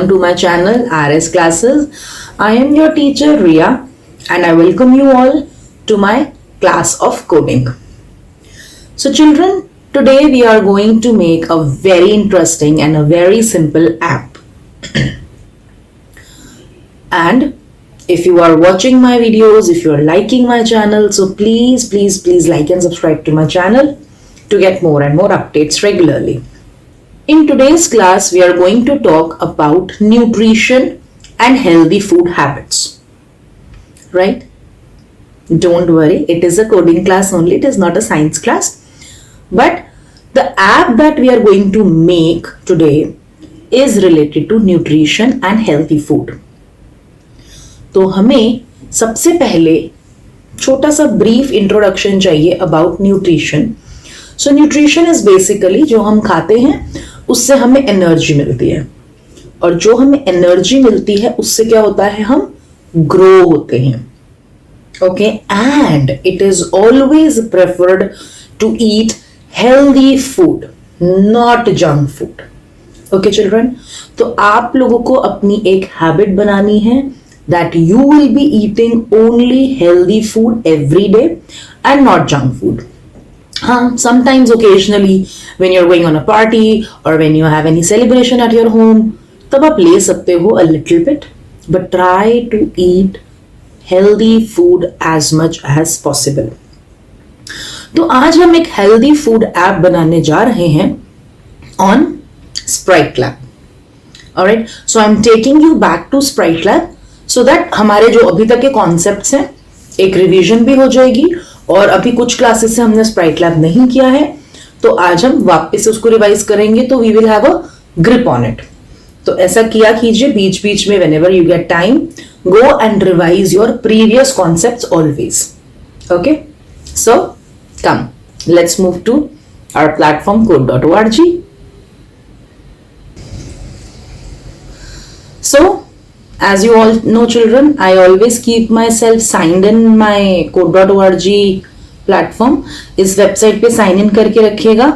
Welcome to my channel RS Classes. I am your teacher Ria and I welcome you all to my class of coding. So children, today we are going to make a very interesting and a very simple app. And if you are watching my videos, if you are liking my channel, so please like and subscribe to my channel to get more and more updates regularly. In today's class, we are going to talk about nutrition and healthy food habits. Right? Don't worry, it is a coding class only, it is not a science class. But the app that we are going to make today is related to nutrition and healthy food. तो हमें सबसे पहले छोटा सा brief introduction चाहिए about nutrition. So nutrition is basically जो हम खाते हैं उससे हमें एनर्जी मिलती है, और जो हमें एनर्जी मिलती है उससे क्या होता है, हम ग्रो होते हैं. Okay, and it is always preferred to eat healthy food, not junk food. Okay children, तो आप लोगों को अपनी एक हैबिट बनानी है that you will be eating only healthy food every day and not junk food. Sometimes occasionally when you're going on a party or when you have any celebration at your home, तब आप ले सकते हो a little bit, but try to eat healthy food as much as possible. तो आज हम एक healthy food app बनाने जा रहे हैं on Sprite Lab. Alright, so I'm taking you back to Sprite Lab so that हमारे जो अभी तक के कॉन्सेप्ट्स हैं एक रिवीजन भी हो जाएगी, और अभी कुछ क्लासेस से हमने स्प्राइट लैब नहीं किया है तो आज हम वापस उसको रिवाइज करेंगे, तो we will have a grip on it. तो ऐसा किया कीजिए बीच बीच में, whenever you get time, go and revise your previous concepts always. Okay, so come, let's move to our platform code.org. So as you all know children, I always keep myself signed in my code.org platform. इस website पे sign in करके रखिएगा,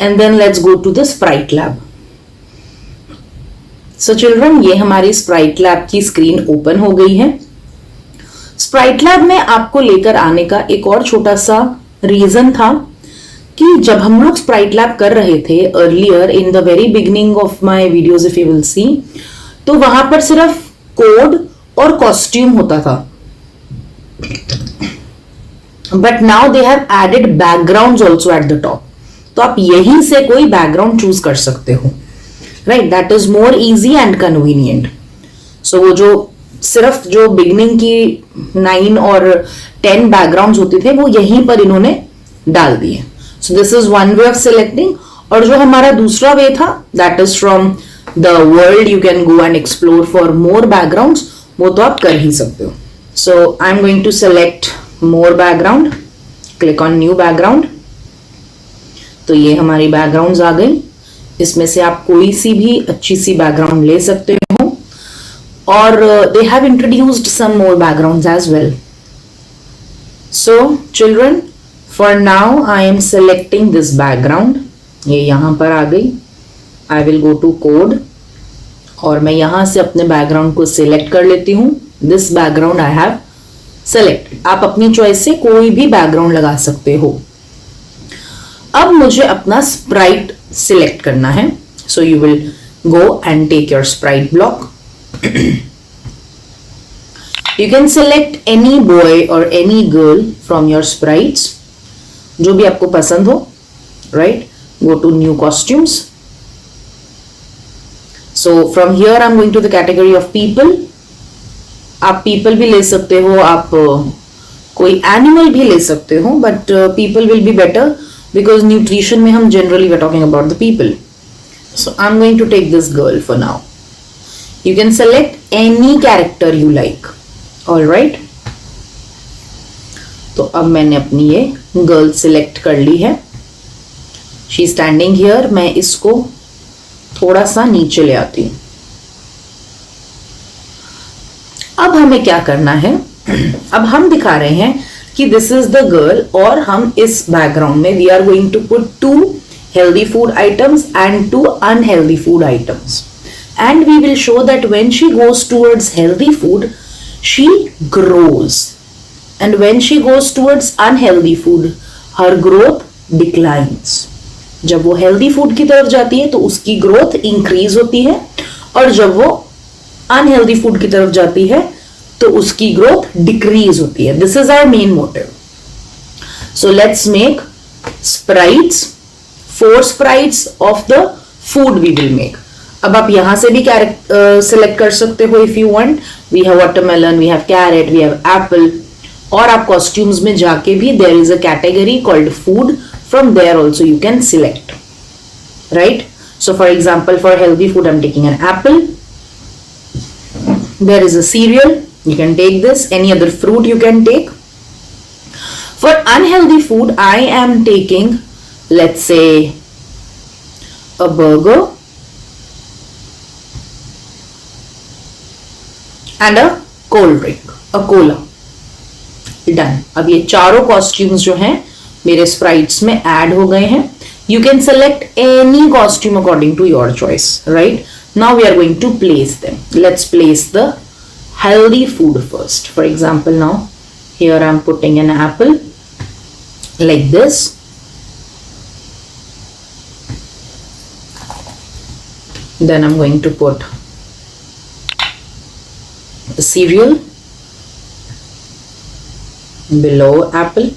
and then let's go to the Sprite Lab. So children, ये हमारी Sprite Lab की screen open हो गई है. Sprite Lab में आपको लेकर आने का एक और छोटा सा रीजन था कि जब हम लोग Sprite Lab कर रहे थे earlier in the very beginning of my videos if you will see, तो वहां पर सिर्फ कोड और कॉस्ट्यूम होता था, but now they have added backgrounds also at the top. तो आप यहीं से कोई बैकग्राउंड चूज कर सकते हो, right? That is more easy and convenient. So वो जो सिर्फ जो बिगनिंग की 9 और 10 बैकग्राउंड्स होते थे वो यहीं पर इन्होंने डाल दिए. So this is one way of selecting. और जो हमारा दूसरा वे था, that is from the world, you can go and explore for more backgrounds, वो तो आप कर ही सकते हो. So I'm going to select more background, click on new background. तो ये हमारी backgrounds आ गई. इसमें से आप कोई सी भी अच्छी सी background ले सकते हो, और they have introduced some more backgrounds as well. So children, for now I am selecting this background. ये यहाँ पर आ गई. I will go to code और मैं यहां से अपने बैकग्राउंड को सिलेक्ट कर लेती हूं. This background I have selected. आप अपनी चॉइस से कोई भी बैकग्राउंड लगा सकते हो. अब मुझे अपना स्प्राइट सिलेक्ट करना है. So you will go and take your sprite block. You can select any boy और any girl from your sprites, जो भी आपको पसंद हो. Right, go to new costumes. So from here I'm going to the category of people. आप people भी ले सकते हो, आप कोई animal भी ले सकते हो, but people will be better because nutrition में हम generally we're talking about the people. So I'm going to take this girl for now. You can select any character you like. All right. तो अब मैंने अपनी ये girl select कर ली है. She is standing here. मैं इसको थोड़ा सा नीचे ले आती हूं. अब हमें क्या करना है, अब हम दिखा रहे हैं कि दिस इज द गर्ल, और हम इस बैकग्राउंड में we are going to put 2 healthy food items and 2 unhealthy food items. and we will show that when she goes towards healthy food, she grows, and when she goes towards unhealthy food, her growth declines. जब वो healthy food की तरफ जाती है तो उसकी growth increase होती है, और जब वो अनहेल्दी फूड की तरफ जाती है तो उसकी ग्रोथ डिक्रीज होती है. This is our main motive. So let's make sprites, 4 sprites of the food we will make. अब आप यहां से भी सिलेक्ट कर सकते हो if you want. We have watermelon, we have carrot, we have apple. और आप कॉस्ट्यूम्स में जाके भी there is a category called food. From there also you can select, right? So for example, for healthy food I'm taking an apple. There is a cereal, you can take this. Any other fruit you can take. For unhealthy food I am taking, let's say, a burger and a cold drink, a cola. Done. अब ये चारों costumes जो हैं मेरे sprites में add हो गए हैं. You can select any costume according to your choice, right? Now we are going to place them. Let's place the healthy food first. For example, now here I am putting an apple like this. Then I'm going to put the cereal below apple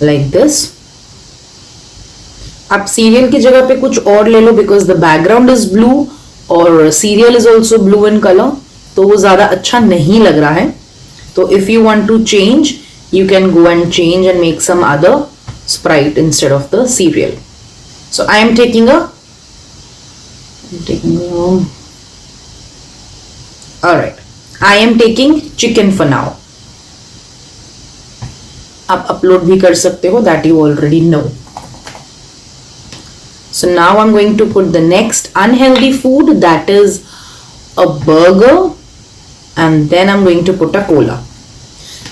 like this. आप cereal की जगह पे कुछ और ले लो because the background is blue और cereal is also blue in colour, तो वो ज्यादा अच्छा नहीं लग रहा है. तो if you want to change you can go and change and make some other sprite instead of the cereal. So I am taking alright, I am taking chicken for now. आप upload भी कर सकते हो, that you already know. So now I'm going to put the next unhealthy food, that is a burger, and then I'm going to put a cola.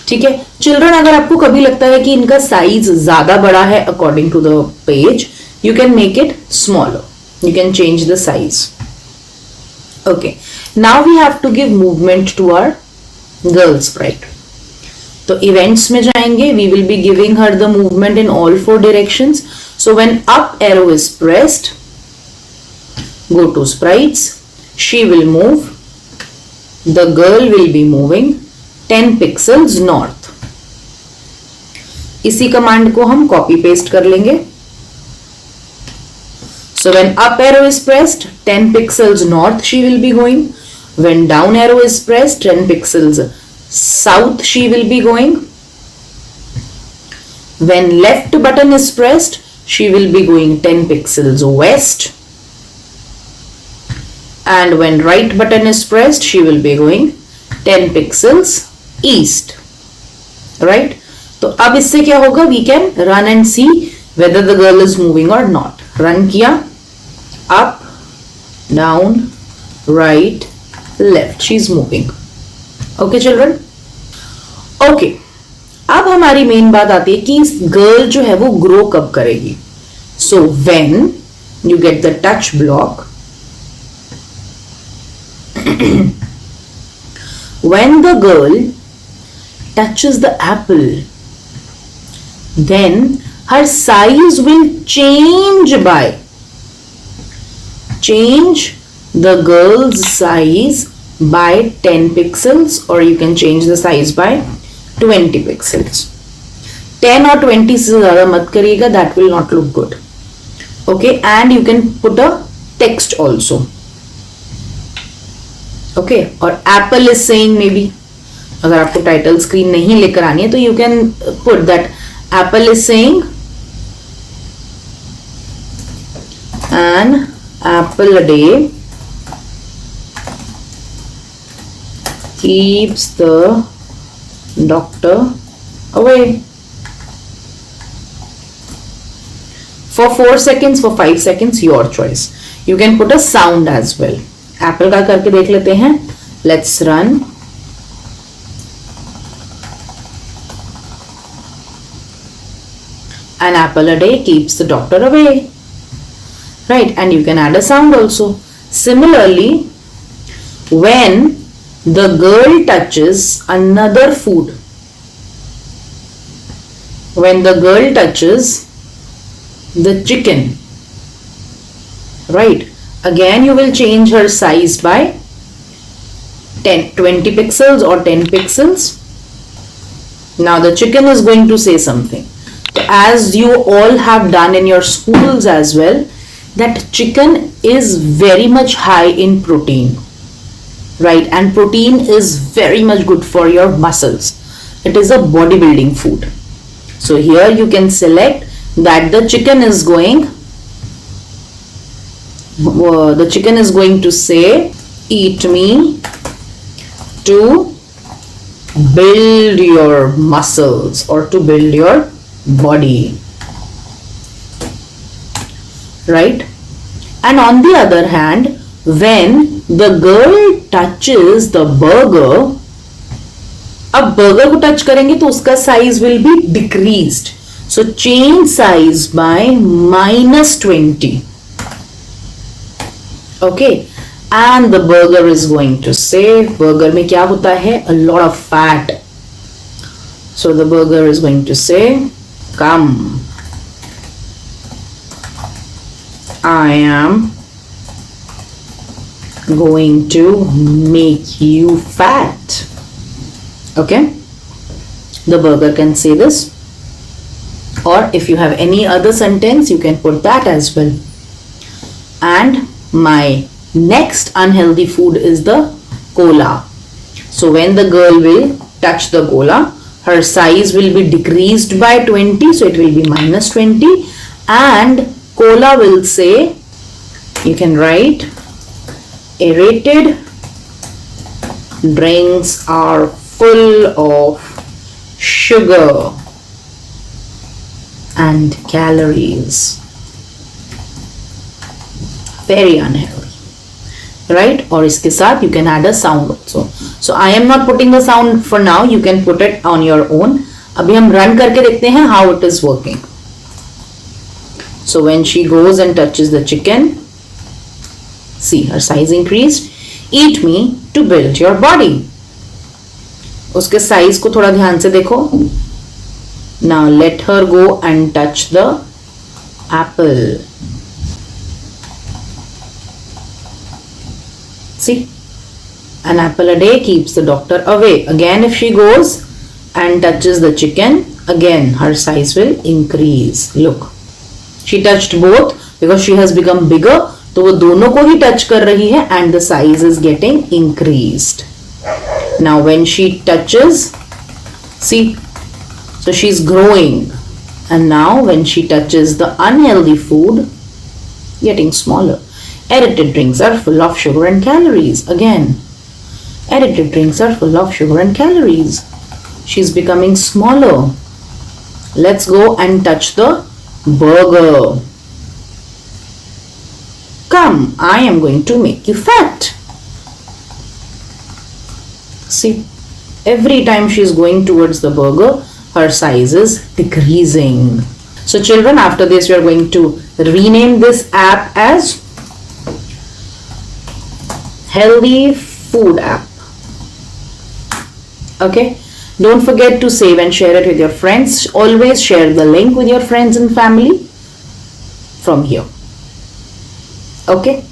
ठीक है children, अगर आपको कभी लगता है कि इनका साइज ज्यादा बड़ा है according to the page, you can make it smaller, you can change the size. Okay, now we have to give movement to our girl sprite. तो इवेंट्स में जाएंगे, we will be giving her the movement in all 4 directions. So when up arrow is pressed, go to sprites, she will move, the girl will be moving 10 pixels north. इसी command को हम copy paste कर लेंगे. So when up arrow is pressed, 10 pixels north she will be going. When down arrow is pressed, 10 pixels south she will be going. When left button is pressed, she will be going 10 pixels west. And when right button is pressed, she will be going 10 pixels east, right? तो अब इससे क्या होगा, we can run and see whether the girl is moving और not. Run किया, up down right left, she is moving. Okay children, okay. अब हमारी main बात आती है कि गर्ल जो है वो ग्रो कब करेगी. So when you get the touch block, when the girl touches the apple, then her size will change the girl's size by 10 pixels, or you can change the size by 20 pixels. 10 और 20 से ज़्यादा मत करिएगा, that will not look good. Okay, and you can put a text also. Okay, और apple is saying maybe, अगर आपको title screen नहीं लेकर आनी है तो you can put that apple is saying an apple a day keeps the doctor away. For 4 seconds, for 5 seconds, your choice. You can put a sound as well. Apple का करके देख लेते हैं. Let's run. An apple a day keeps the doctor away. right? And you can add a sound also. Similarly, when the girl touches another food, when the girl touches the chicken, right, again you will change her size by 20 pixels or 10 pixels. Now the chicken is going to say something. So as you all have done in your schools as well, that chicken is very much high in protein, right? And protein is very much good for your muscles. It is a bodybuilding food. So here you can select that the chicken is going to say, eat me to build your muscles or to build your body, right? And on the other hand, when the girl touches the burger, अब burger को touch करेंगे तो उसका size will be decreased. So change size by -20. Okay, and the burger is going to say, burger में क्या होता है? A lot of fat. So the burger is going to say, come, I am going to make you fat. Okay, the burger can say this, or if you have any other sentence you can put that as well. And my next unhealthy food is the cola. So when the girl will touch the cola, her size will be decreased by 20, so it will be -20, and cola will say, you can write, aerated drinks are full of sugar and calories, very unhealthy, right? और इसके साथ you can add a sound also. So I am not putting the sound for now, you can put it on your own. अभी हम run करके देखते हैं how it is working. So when she goes and touches the chicken, see her size increased. Eat me to build your body. उसके size को थोड़ा ध्यान से देखो. Now let her go and touch the apple. See, an apple a day keeps the doctor away. Again, if she goes and touches the chicken, again her size will increase. Look, she touched both because she has become bigger. तो वो दोनों को ही touch कर रही है and the size is getting increased. Now when she touches, see, so she's growing, and now when she touches the unhealthy food, getting smaller. Added drinks are full of sugar and calories. Again, added drinks are full of sugar and calories. She's becoming smaller. Let's go and touch the burger. Come, I am going to make you fat. See, every time she is going towards the burger, her size is decreasing. So children, after this we are going to rename this app as Healthy Food App. Okay, don't forget to save and share it with your friends. Always share the link with your friends and family from here. Okay,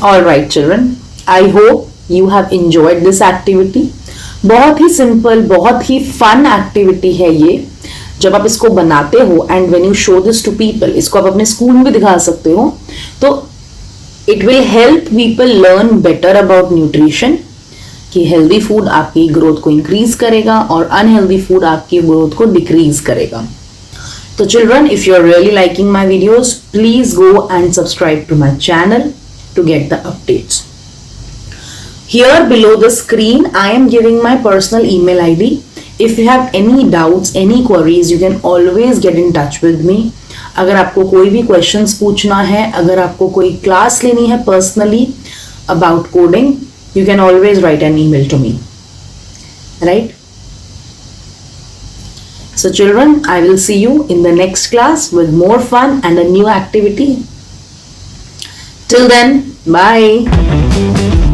all right children, I hope you have enjoyed this activity. बहुत ही simple, बहुत ही fun activity है ये. जब आप इसको बनाते हो and when you show this to people, इसको आप अपने स्कूल में भी दिखा सकते हो, तो it will help people learn better about nutrition, कि हेल्दी फूड आपकी ग्रोथ को इंक्रीज करेगा और अनहेल्दी फूड आपकी ग्रोथ को डिक्रीज करेगा. So children, if you are really liking my videos, please go and subscribe to my channel to get the updates. Here below the screen, I am giving my personal email ID. If you have any doubts, any queries, you can always get in touch with me. अगर आपको कोई भी questions पूछना है, अगर आपको कोई class लेनी है personally about coding, you can always write an email to me. Right? So children, I will see you in the next class with more fun and a new activity. Till then, bye.